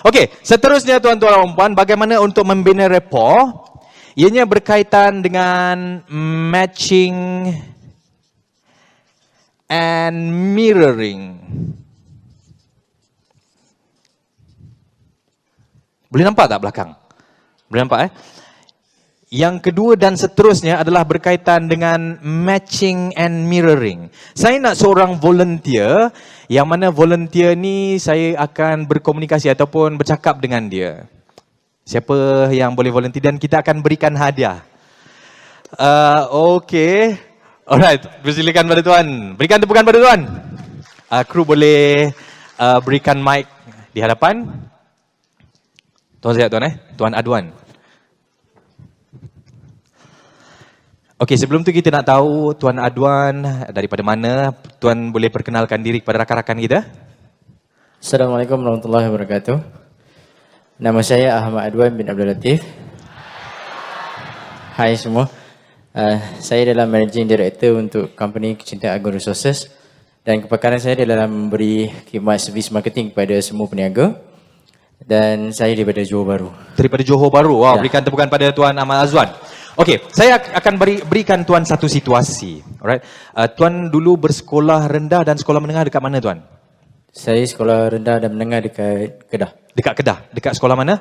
Okey, seterusnya tuan-tuan dan puan, bagaimana untuk membina rapport? Ianya berkaitan dengan matching and mirroring. Boleh nampak tak belakang? Boleh nampak Yang kedua dan seterusnya adalah berkaitan dengan matching and mirroring. Saya nak seorang volunteer, yang mana volunteer ni saya akan berkomunikasi ataupun bercakap dengan dia. Siapa yang boleh volunteer dan kita akan berikan hadiah. Okey. Alright, persilakan pada tuan. Berikan tepukan pada tuan. Kru boleh berikan mic di hadapan. Tuan siap tuan Tuan Adwan. Okey, sebelum tu kita nak tahu Tuan Adwan daripada mana. Tuan boleh perkenalkan diri kepada rakan-rakan kita. Assalamualaikum warahmatullahi wabarakatuh. Nama saya Ahmad Adwan bin Abdul Latif. Hai semua. Saya adalah Managing Director untuk company Kecinta Agung Resources dan kepakaran saya adalah memberi khidmat servis marketing kepada semua peniaga. Dan saya daripada Johor Bahru. Daripada Johor Bahru. Wow, ya. Berikan tepukan pada Tuan Ahmad Azwan. Okey, saya akan berikan tuan satu situasi. Alright. Tuan dulu bersekolah rendah dan sekolah menengah dekat mana tuan? Saya sekolah rendah dan menengah dekat Kedah. Dekat Kedah. Dekat sekolah mana?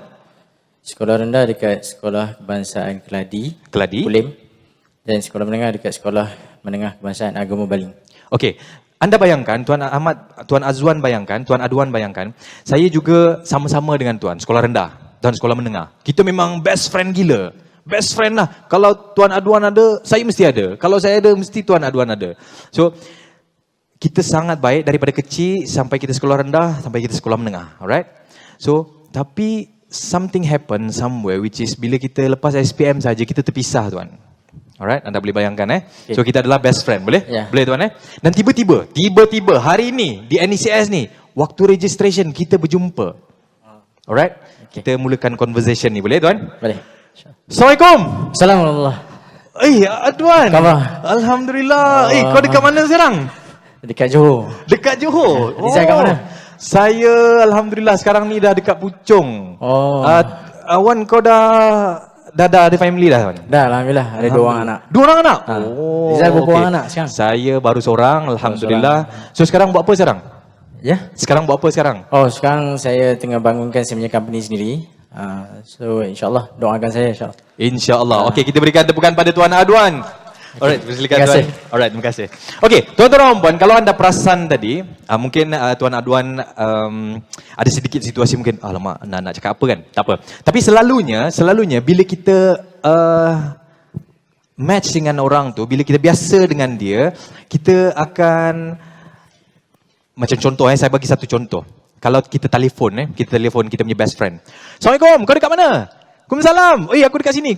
Sekolah rendah dekat Sekolah Kebangsaan Keladi. Kulim. Dan sekolah menengah dekat Sekolah Menengah Kebangsaan Agama Baling. Okey. Anda bayangkan, Tuan Ahmad, Tuan Azwan bayangkan, Tuan Adwan bayangkan, saya juga sama-sama dengan Tuan, sekolah rendah dan sekolah menengah. Kita memang best friend gila. Best friend lah. Kalau Tuan Adwan ada, saya mesti ada. Kalau saya ada, mesti Tuan Adwan ada. So, kita sangat baik daripada kecil sampai kita sekolah rendah, sampai kita sekolah menengah. Alright? So, tapi something happen somewhere which is bila kita lepas SPM saja kita terpisah Tuan. Alright, anda boleh bayangkan Okay. So kita adalah best friend, boleh? Yeah. Boleh tuan Dan tiba-tiba hari ni di NECS ni, waktu registration kita berjumpa. Alright? Okay. Kita mulakan conversation ni, boleh tuan? Boleh. Assalamualaikum. Assalamualaikum. Adwan. Khabar? Alhamdulillah. Kau dekat mana sekarang? Dekat Johor. Dekat Johor. Rizal kat mana? Saya alhamdulillah sekarang ni dah dekat Puchong. Awan kau dah ada family dah tuan? Dah, alhamdulillah. Ada 2 orang anak. 2 orang anak? Rizal berapa orang anak sekarang? Saya baru seorang, alhamdulillah. So sekarang buat apa sekarang? Ya? Sekarang buat apa sekarang? Sekarang saya tengah bangunkan saya punya company sendiri. So insyaAllah, doakan saya insyaAllah. InsyaAllah. Okey, kita berikan tepukan pada Tuan Adwan. Alright, silakan Tuan. Alright, terima kasih. Okey, tuan-tuan dan puan, kalau anda perasan tadi, mungkin Tuan Adwan ada sedikit situasi mungkin, alamak, nak cakap apa kan? Tak apa. Tapi selalunya bila kita match dengan orang tu, bila kita biasa dengan dia, kita akan, macam contoh saya bagi satu contoh. Kalau kita telefon kita punya best friend. Assalamualaikum, kau dekat mana? Waalaikumsalam. Aku dekat sini.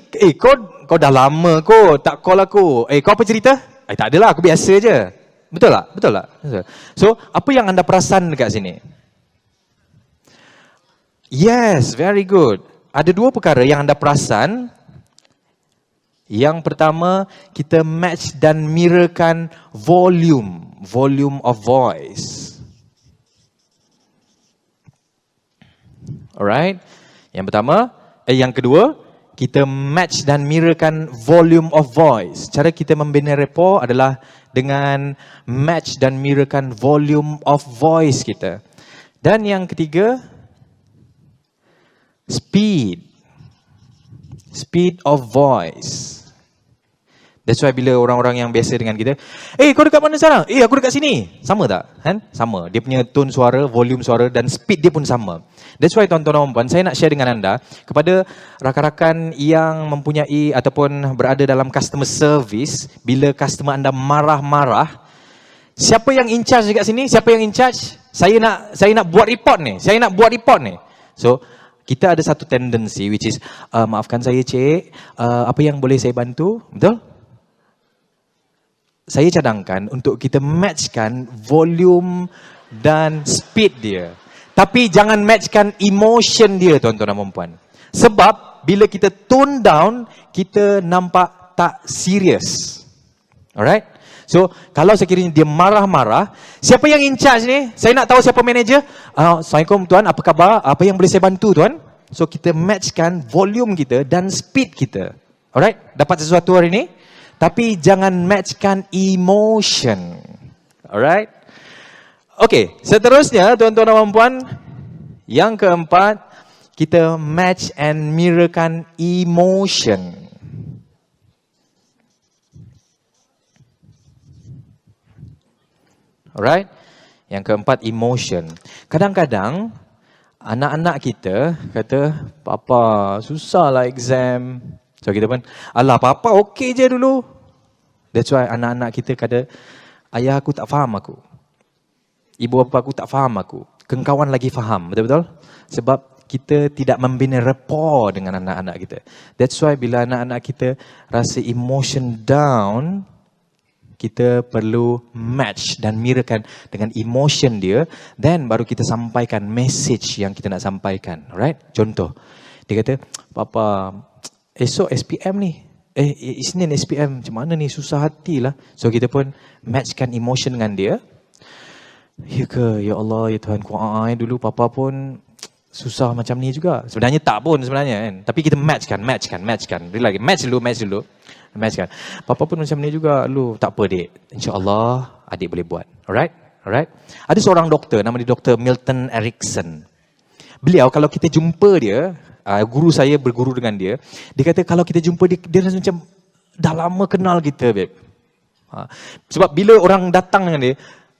Kau dah lama tak call aku. Kau apa cerita? Tak adalah, aku biasa je. Betul tak? Betul tak? So, apa yang anda perasan dekat sini? Yes, very good. Ada 2 perkara yang anda perasan. Yang pertama, kita match dan mirrorkan volume of voice. Alright. Yang kedua, kita match dan mirrorkan volume of voice. Cara kita membina rapport adalah dengan match dan mirrorkan volume of voice kita. Dan yang ketiga, speed of voice. That's why bila orang-orang yang biasa dengan kita, kau dekat mana sekarang? Aku dekat sini. Sama tak? Sama. Dia punya tone suara, volume suara dan speed dia pun sama. That's why tuan-tuan dan puan, saya nak share dengan anda kepada rakan-rakan yang mempunyai ataupun berada dalam customer service, bila customer anda marah-marah, siapa yang in charge dekat sini? Siapa yang in charge? Saya nak buat report ni. So, kita ada satu tendency which is, maafkan saya cik, apa yang boleh saya bantu? Betul? Saya cadangkan untuk kita matchkan volume dan speed dia. Tapi jangan matchkan emotion dia tuan-tuan dan puan. Sebab bila kita tone down, kita nampak tak serius. Alright? So, kalau sekiranya dia marah-marah, siapa yang in charge ni? Saya nak tahu siapa manager. Assalamualaikum tuan, apa khabar? Apa yang boleh saya bantu tuan? So, kita matchkan volume kita dan speed kita. Alright? Dapat sesuatu hari ni? Tapi jangan matchkan emotion. Alright? Okay, seterusnya tuan-tuan dan puan-puan, yang keempat, kita match and mirrorkan emotion. Alright? Yang keempat, emotion. Kadang-kadang, anak-anak kita kata, Papa, susahlah exam. So kita pun, alah Papa okey je dulu. That's why anak-anak kita kata, ayah aku tak faham aku. Ibu bapa aku tak faham aku. Kawan lagi faham, betul-betul? Sebab kita tidak membina rapport dengan anak-anak kita. That's why bila anak-anak kita rasa emotion down, kita perlu match dan mirrorkan dengan emotion dia, then baru kita sampaikan message yang kita nak sampaikan. Alright? Contoh, dia kata, Papa, esok SPM ni. Isnin SPM, macam mana ni? Susah hatilah. So kita pun matchkan emotion dengan dia. Ya ke? Ya Allah, ya Tuhan, dulu Papa pun susah macam ni juga. Sebenarnya tak pun sebenarnya kan. Tapi kita matchkan. Lagi match dulu. Matchkan. Papa pun macam ni juga. Lu tak apa dek. InsyaAllah adik boleh buat. Alright? Ada seorang doktor, nama dia Dr. Milton Erickson. Beliau kalau kita jumpa dia, guru saya berguru dengan dia, dia kata kalau kita jumpa dia rasa macam dah lama kenal kita, babe. Sebab bila orang datang dengan dia,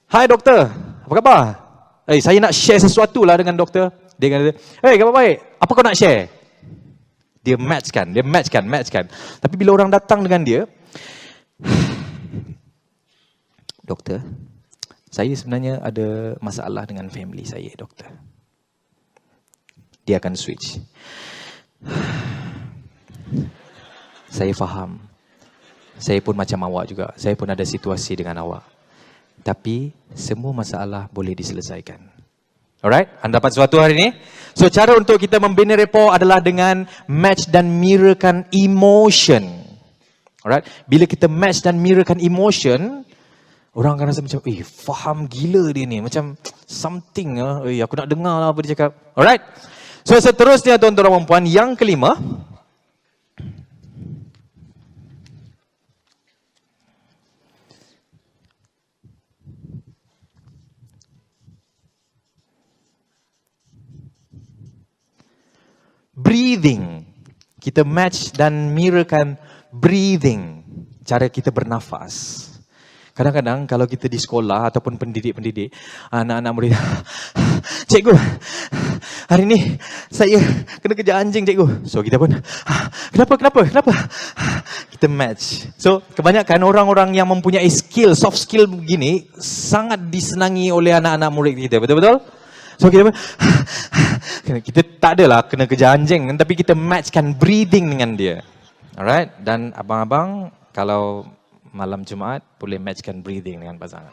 hai doktor, apa khabar? Saya nak share sesuatu lah dengan doktor. Dia kata, khabar baik, apa kau nak share? Dia matchkan. Tapi bila orang datang dengan dia, doktor, saya sebenarnya ada masalah dengan family saya, doktor. Dia akan switch. Saya faham. Saya pun macam awak juga. Saya pun ada situasi dengan awak. Tapi semua masalah boleh diselesaikan. Alright? Anda dapat sesuatu hari ini? So cara untuk kita membina rapport adalah dengan match dan mirrorkan emotion. Alright? Bila kita match dan mirrorkan emotion, orang akan rasa macam, faham gila dia ni. Macam something, aku nak dengar lah apa dia cakap. Alright? So seterusnya tuan-tuan dan puan, yang kelima, breathing. Kita match dan mirrorkan breathing. Cara kita bernafas. Kadang-kadang kalau kita di sekolah ataupun pendidik-pendidik, anak-anak murid, cikgu, hari ni saya kena kejar anjing cikgu. So kita pun, kenapa? Kita match. So kebanyakan orang-orang yang mempunyai skill, soft skill begini, sangat disenangi oleh anak-anak murid kita. Betul-betul? So kita pun, kita tak adalah kena kejar anjing, tapi kita matchkan breathing dengan dia. Alright? Dan abang-abang, kalau malam Jumaat, boleh matchkan breathing dengan pasangan.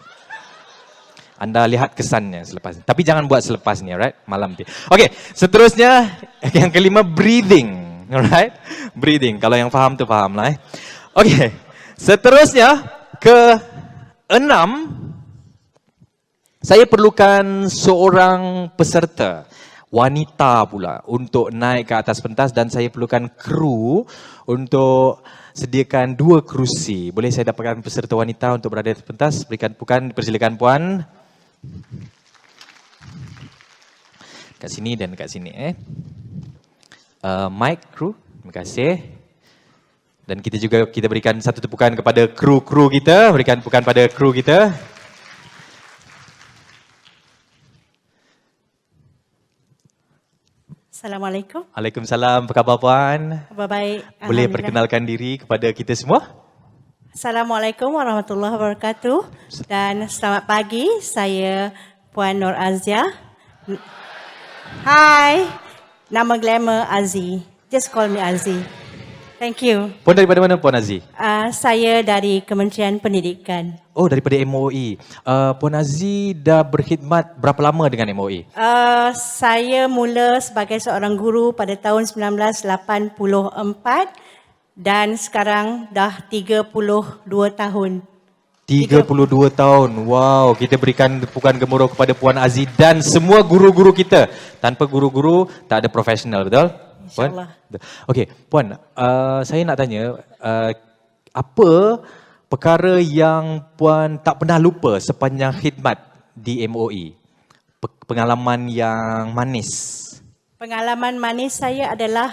Anda lihat kesannya selepas ini. Tapi jangan buat selepas ni, alright? Malam nanti. Okey, seterusnya, yang kelima, breathing. Alright? Breathing. Kalau yang faham tu faham lah. Okey, seterusnya, ke-6, saya perlukan seorang peserta. Wanita pula untuk naik ke atas pentas dan saya perlukan kru untuk sediakan 2 kerusi. Boleh saya dapatkan peserta wanita untuk berada di pentas? Persilakan puan. Kat sini dan kat sini. Mic kru, terima kasih. Dan kita berikan satu tepukan kepada kru-kru kita. Berikan tepukan pada kru kita. Assalamualaikum. Waalaikumsalam. Apa khabar puan? Khabar baik. Boleh perkenalkan diri kepada kita semua? Assalamualaikum warahmatullahi wabarakatuh. Dan selamat pagi. Saya Puan Nur Azia. Hai. Nama glamour Azi. Just call me Azi. Thank you. Puan daripada mana Puan Aziz? Saya dari Kementerian Pendidikan. Oh, daripada MOE. Puan Aziz dah berkhidmat berapa lama dengan MOE? Saya mula sebagai seorang guru pada tahun 1984 dan sekarang dah 32 tahun 32 tahun. Wow, kita berikan tepukan gemuruh kepada Puan Aziz dan semua guru-guru kita. Tanpa guru-guru tak ada profesional, betul? Puan? InsyaAllah. Okey, Puan, saya nak tanya, apa perkara yang Puan tak pernah lupa sepanjang khidmat di MOE? Pengalaman yang manis. Pengalaman manis saya adalah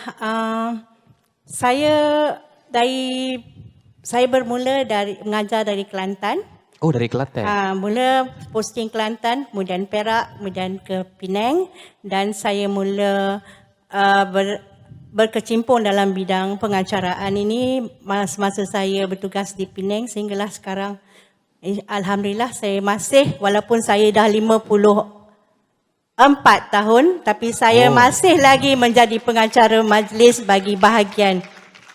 saya bermula dari mengajar dari Kelantan. Oh, dari Kelantan. Mula posting Kelantan, kemudian Perak, kemudian ke Penang dan saya mula berkecimpung dalam bidang pengacaraan ini masa saya bertugas di Penang sehinggalah sekarang. Alhamdulillah saya masih, walaupun saya dah 54 tahun, tapi saya masih lagi menjadi pengacara majlis bagi bahagian.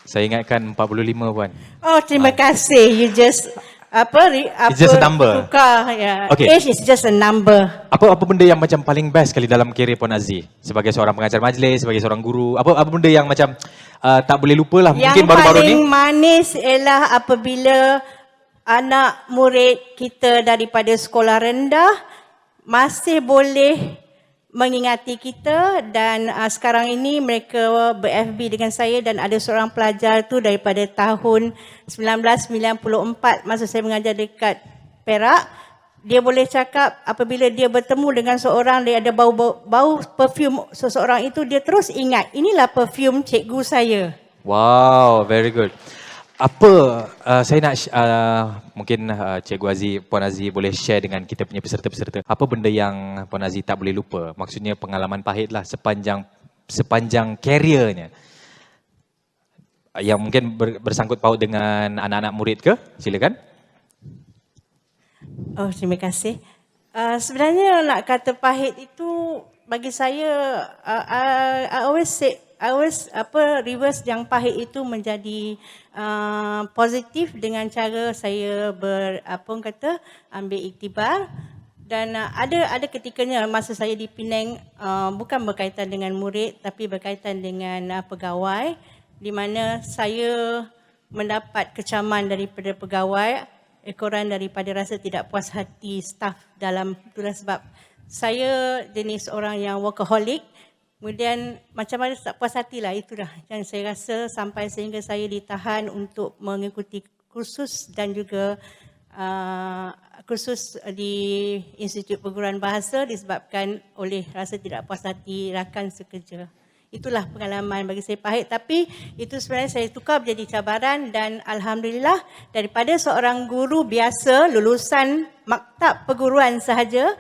Saya ingatkan 45, Puan. Oh, terima kasih. You just It's just a number. Tukar, ya. Okay. Age is just a number. Apa benda yang macam paling best kali dalam kerjaya Puan Aziz sebagai seorang pengajar majlis, sebagai seorang guru? Apa benda yang macam tak boleh lupa lah mungkin Yang baru-baru ni? paling manis ialah apabila anak murid kita daripada sekolah rendah masih boleh mengingati kita dan sekarang ini mereka ber-FB dengan saya dan ada seorang pelajar tu daripada tahun 1994 masa saya mengajar dekat Perak. Dia boleh cakap apabila dia bertemu dengan seorang, dia ada bau perfume seseorang itu, dia terus ingat, inilah perfume cikgu saya. Wow, very good. Apa saya nak mungkin Cikgu Aziz, Puan Aziz boleh share dengan kita punya peserta-peserta. Apa benda yang Puan Aziz tak boleh lupa? Maksudnya pengalaman pahit lah sepanjang karirnya. Yang mungkin bersangkut paut dengan anak-anak murid ke? Silakan. Oh, terima kasih. Sebenarnya nak kata pahit itu bagi saya, I always reverse yang pahit itu menjadi positif dengan cara saya ambil iktibar. Dan ada ketikanya masa saya di Penang bukan berkaitan dengan murid tapi berkaitan dengan pegawai, di mana saya mendapat kecaman daripada pegawai ekoran daripada rasa tidak puas hati staf dalam itulah sebab saya jenis orang yang workaholic. Kemudian macam mana tak puas hatilah, itulah yang saya rasa sampai sehingga saya ditahan untuk mengikuti kursus dan juga kursus di Institut Perguruan Bahasa disebabkan oleh rasa tidak puas hati rakan sekerja. Itulah pengalaman bagi saya pahit, tapi itu sebenarnya saya tukar menjadi cabaran dan alhamdulillah daripada seorang guru biasa lulusan maktab perguruan sahaja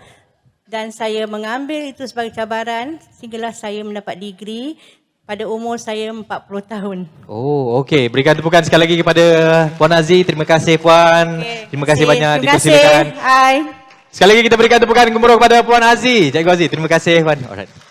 dan saya mengambil itu sebagai cabaran sehinggalah saya mendapat degree pada umur saya 40 tahun. Oh, okey. Berikan tepukan sekali lagi kepada Puan Aziz. Terima kasih Puan. Okay. Terima kasih banyak Terima dipersilakan. kasih. Hai. Sekali lagi kita berikan tepukan gemuruh kepada Puan Aziz. Cikgu Aziz, terima kasih Puan. Alright.